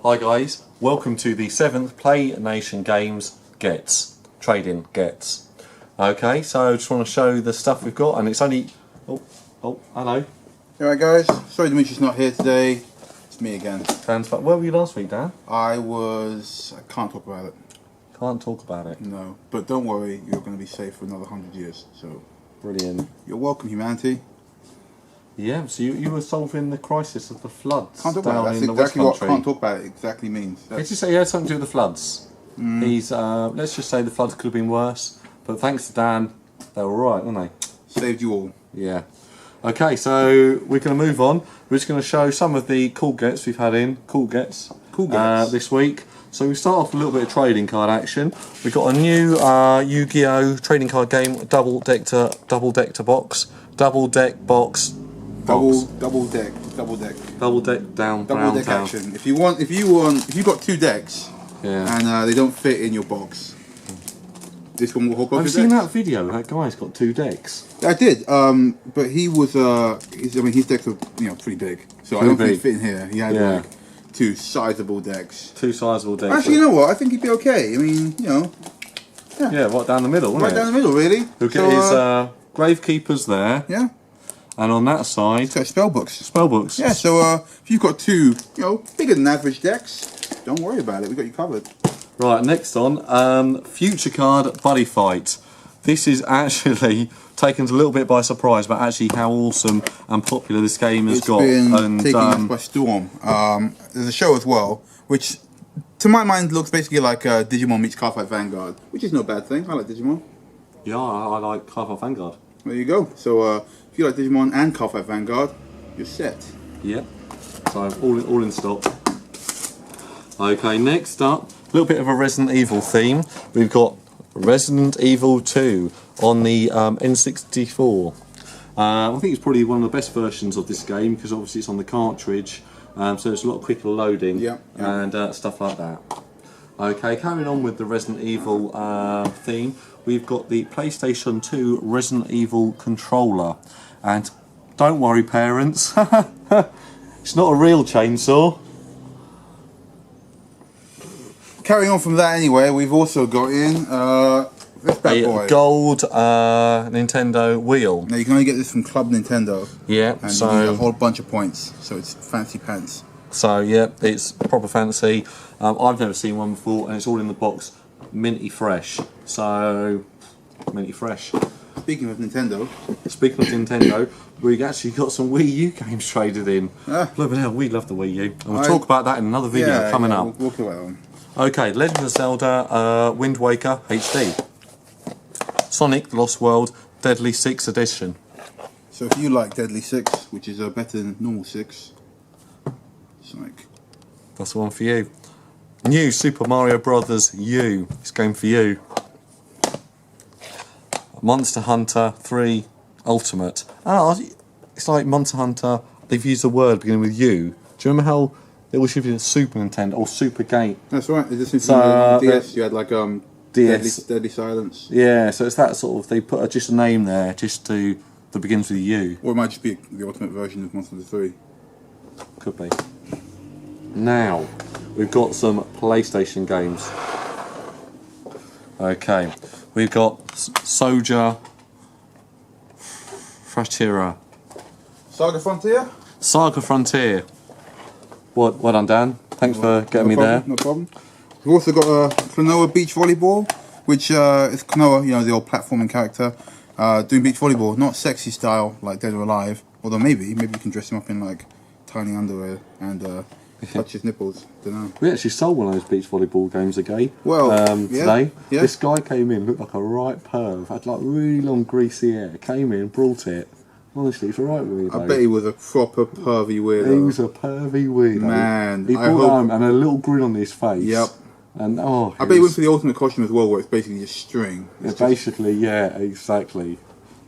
Hi guys, welcome to the 7th PlayNation Gets Trading Gets. Okay, so I just want to show the stuff we've got, and it's only... Oh, hello. Alright guys, sorry Dimitri's not here today. It's me again. Where were you last week, Dan? I can't talk about it. Can't talk about it. No, but don't worry, you're going to be safe for another 100 years, so... Brilliant. You're welcome, humanity. Yeah, so you were solving the crisis of the floods Can't talk about it. down in the West That's exactly what Country. can't talk about it exactly means. Did you say he had something to do with the floods? He's, let's just say the floods could have been worse, but thanks to Dan, they were alright, weren't they? Saved you all. Yeah. Okay, so we're going to move on. We're just going to show some of the cool gets we've had in. Cool gets this week. So we start off with a little bit of trading card action. We've got a new Yu-Gi-Oh! Trading card game, double deck box. Double deck down, double deck action. If you've got two decks, and they don't fit in your box, this one will hook up. I've seen that video. That guy's got two decks. I did, but he was his decks are pretty big, so I don't think he'd fit in here. He had like two sizable decks. Actually, you know what? I think he'd be okay. I mean, Yeah, right down the middle, wouldn't it? Right down the middle, really. Look at his Gravekeepers there. Yeah. And on that side, it's got spell books. Spell books. Yeah. So if you've got two, bigger than average decks, don't worry about it. We got you covered. Right. Next on, Future Card Buddy Fight. This is actually taken us a little bit by surprise, but actually how awesome and popular this game has got. It's been taken us by storm. There's a show as well, which to my mind looks basically like Digimon meets Cardfight Vanguard, which is no bad thing. I like Digimon. Yeah, I like Cardfight Vanguard. There you go. So if you like Digimon and Cardfight Vanguard, you're set. Yep. So all in stock. Okay, next up, a little bit of a Resident Evil theme. We've got Resident Evil 2 on the N64. I think it's probably one of the best versions of this game because obviously it's on the cartridge, so it's a lot quicker loading and stuff like that. Okay, carrying on with the Resident Evil theme, we've got the PlayStation 2 Resident Evil controller, and don't worry parents, it's not a real chainsaw. Carrying on from that anyway, we've also got in this bad boy. Gold Nintendo wheel. Now you can only get this from Club Nintendo. Yeah, and so you need a whole bunch of points, so it's fancy pants. So yeah, it's proper fancy. I've never seen one before, and it's all in the box, minty fresh. So minty fresh. Speaking of Nintendo, we've actually got some Wii U games traded in. Bloody hell, we love the Wii U, and we'll talk about that in another video coming up. We'll talk about that one. Okay, Legend of Zelda Wind Waker HD. Sonic the Lost World Deadly 6 Edition. So if you like Deadly 6, which is better than normal 6, Sonic. That's the one for you. New Super Mario Brothers U. It's going for you. Monster Hunter 3 Ultimate. It's like Monster Hunter, they've used a word beginning with U. Do you remember how it was usually Super Nintendo or Super Game? That's right. It's just on DS. You had like DS. Deadly Silence. Yeah, so it's that sort of. They put just a name there, just that begins with a U. Or it might just be the ultimate version of Monster Hunter 3. Could be. Now we've got some PlayStation games. Okay, we've got Soldier Frontier. Saga Frontier. Saga Frontier. Well done, Dan. Thanks for getting me there. No problem. We've also got Klonoa Beach Volleyball, which is Klonoa, the old platforming character, doing beach volleyball. Not sexy style like Dead or Alive, although maybe you can dress him up in like tiny underwear and touch his nipples. Don't know. We actually sold one of those beach volleyball games today. Yeah. This guy came in, looked like a right perv, had like really long greasy hair, came in, brought it. Honestly, it's a right weirdo. I bet he was a proper pervy weirdo. He was a pervy weirdo. Man. He brought home and a little grin on his face. Yep. And I bet he went for the ultimate costume as well, where it's basically just string. Yeah, exactly.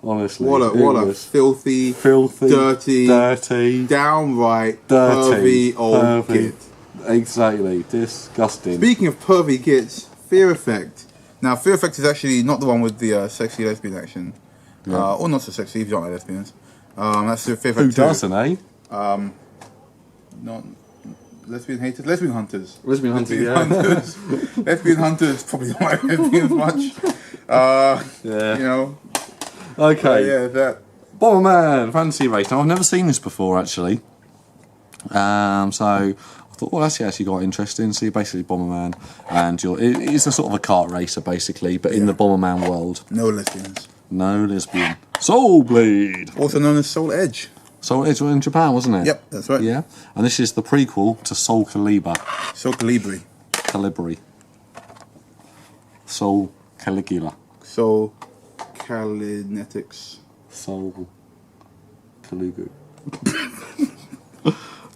Honestly. What a filthy, dirty, downright pervy old kid. Exactly. Disgusting. Speaking of pervy kids, Fear Effect. Now, Fear Effect is actually not the one with the sexy lesbian action. Yeah. Or not so sexy if you don't like lesbians. That's the Fear Effect 2. Who doesn't, eh? Not lesbian haters, lesbian hunters. Lesbian hunters, yeah. Hunters. Lesbian hunters probably don't like lesbians much. Yeah. You know. Okay. Yeah, that. Bomberman Fantasy Race. Now I've never seen this before actually. So I thought, well, that's actually quite interesting. So you're basically Bomberman, and it's a sort of a kart racer basically, but in the Bomberman world. No lesbians. No lesbian. Soul Blade. Also known as Soul Edge. Soul Edge in Japan, wasn't it? Yep, that's right. Yeah. And this is the prequel to Soul Calibur. Soul Calibri. Calibri. Soul Caligula. Soul Calinetics. Soul Calugu.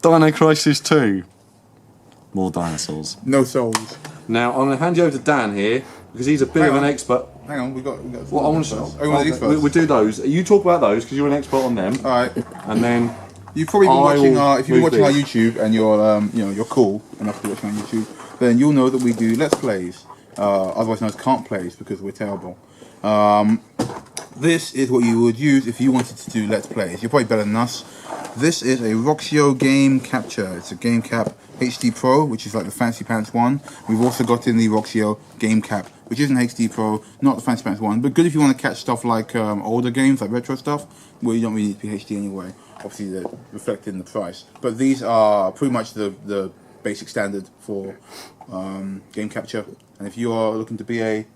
Dino Crisis 2. More dinosaurs. No souls. Now, I'm going to hand you over to Dan here, because he's a bit of an expert. Hang on, we got. Well, I want to. these first. We'll do those. You talk about those, because you're an expert on them. Alright. And then. You've probably been watching if you've been watching our this. YouTube and you're you're cool enough to watch on YouTube, then you'll know that we do Let's Plays, otherwise known as Can't Plays because we're terrible. This is what you would use if you wanted to do Let's Plays. You're probably better than us. This is a Roxio Game Capture. It's a Game Cap HD Pro, which is like the Fancy Pants one. We've also got in the Roxio Game Cap, which isn't HD Pro, not the Fancy Pants one, but good if you want to catch stuff like older games, like retro stuff, where you don't really need to be HD anyway. Obviously, they're reflected in the price. But these are pretty much the basic standard for game capture. And if you are looking to be a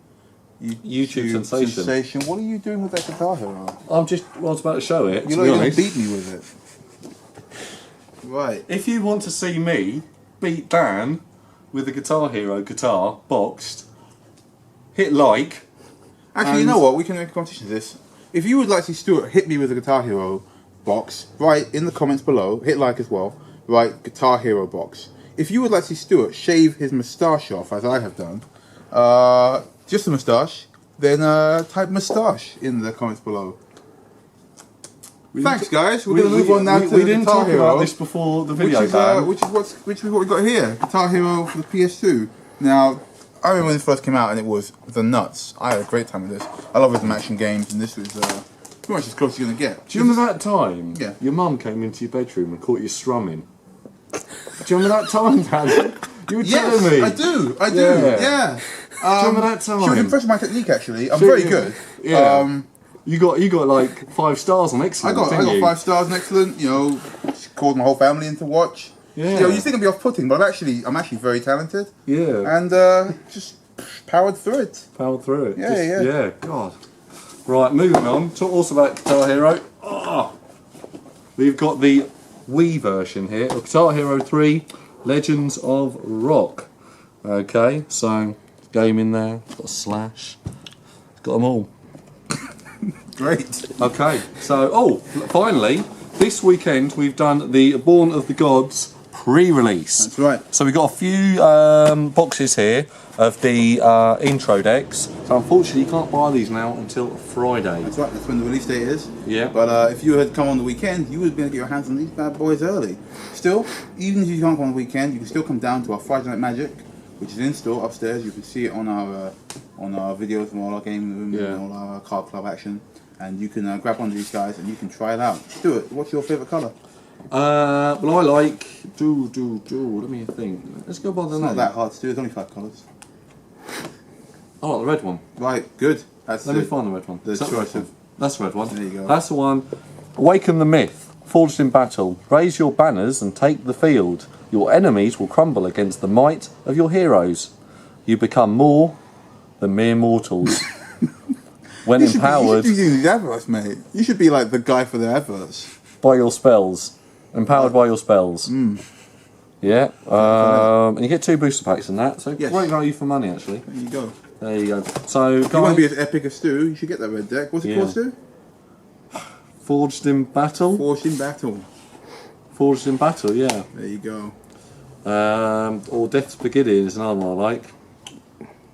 YouTube sensation. What are you doing with that guitar hero? I was about to show it. You're going to beat me with it. Right. If you want to see me beat Dan with the Guitar Hero guitar boxed, hit like. Actually, you know what? We can make a competition of this. If you would like to see Stuart hit me with a Guitar Hero box, write in the comments below, hit like as well, write Guitar Hero box. If you would like to see Stuart shave his moustache off, as I have done, just a moustache, then type moustache in the comments below. Thanks, guys. We're going to move on now to we didn't Guitar talk Hero, about this before the video, which is what we got here. Guitar Hero for the PS2. Now, I remember when this first came out and it was the nuts. I had a great time with this. I love rhythm action games, and this was pretty much as close as you're going to get. Do you remember that time? Yeah. Your mum came into your bedroom and caught you strumming. Do you remember that time, Dan? You were telling me. I do. Yeah. Do you remember that time? She was impressed with my technique, actually. I'm very good. Yeah. You got like 5 stars on excellent. I got 5 stars on excellent. You know, she called my whole family in to watch. Yeah. You know, you think I'd be off-putting, but I'm actually very talented. Yeah. And just powered through it. Yeah. God. Right, moving on. Talk also about Guitar Hero. Oh, we've got the Wii version here of Guitar Hero 3 Legends of Rock. Okay, so game in there. It's got a Slash. It's got them all. Great. Okay, so finally, this weekend we've done the Born of the Gods pre-release. That's right. So we've got a few boxes here of the intro decks. So unfortunately you can't buy these now until Friday. That's right, that's when the release date is. Yeah. But if you had come on the weekend, you would be able to get your hands on these bad boys early. Still, even if you can't come on the weekend, you can still come down to our Friday Night Magic, which is in store upstairs. You can see it on our videos from all our game room and all our card club action. And you can grab one of these guys and you can try it out. Do it. What's your favourite colour? Well, I like let me think. Let's go by the It's name. not that hard to do. There's only 5 colours. I like the red one. Right, good. Let me find the red one. The choice of. That's the red one. There you go. That's the one. Awaken the myth. Forged in battle. Raise your banners and take the field. Your enemies will crumble against the might of your heroes. You become more than mere mortals. When empowered. You should be doing the adverts, mate. You should be like the guy for the adverts. By your spells. Empowered by your spells. Yeah. And you get 2 booster packs in that. So great value for money, actually. There you go. There you go. So, if you want to be as epic as Stu, you should get that red deck. What's it called, Stu? Forged in battle. Forged in battle. Forged in battle, yeah. There you go. Or Death's Beginning is another one I like.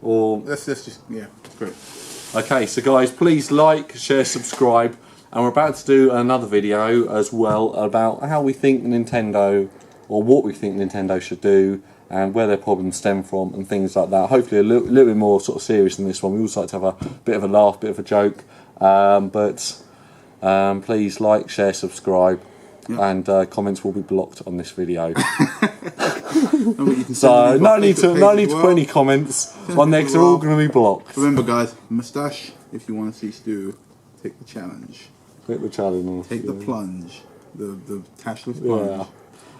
Or Let's just great. okay, so guys, please like, share, subscribe, and we're about to do another video as well about how we think Nintendo, or what we think Nintendo should do, and where their problems stem from, and things like that. Hopefully a little bit more sort of serious than this one. We also like to have a bit of a laugh, bit of a joke, but please like, share, subscribe, and comments will be blocked on this video. You So no need to put any comments on there because they're all going to be blocked. Remember, guys, moustache. If you want to see Stu, take the challenge. Take the challenge. Take the plunge. The tashless plunge. Yeah.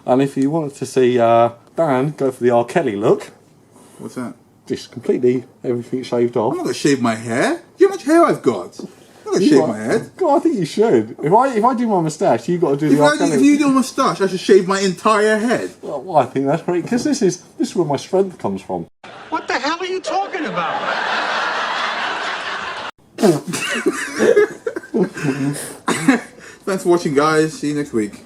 And if you wanted to see Dan go for the R. Kelly look, What's that? just completely everything shaved off. I'm not gonna shave my hair. Do you know how much hair I've got? I'm not gonna shave my head. God, I think you should. If I do my moustache, you've got to do the R. Kelly. If you do a moustache, I should shave my entire head. Well, I think that's great because this is where my strength comes from. What the hell are you talking about? Thanks for watching, guys. See you next week.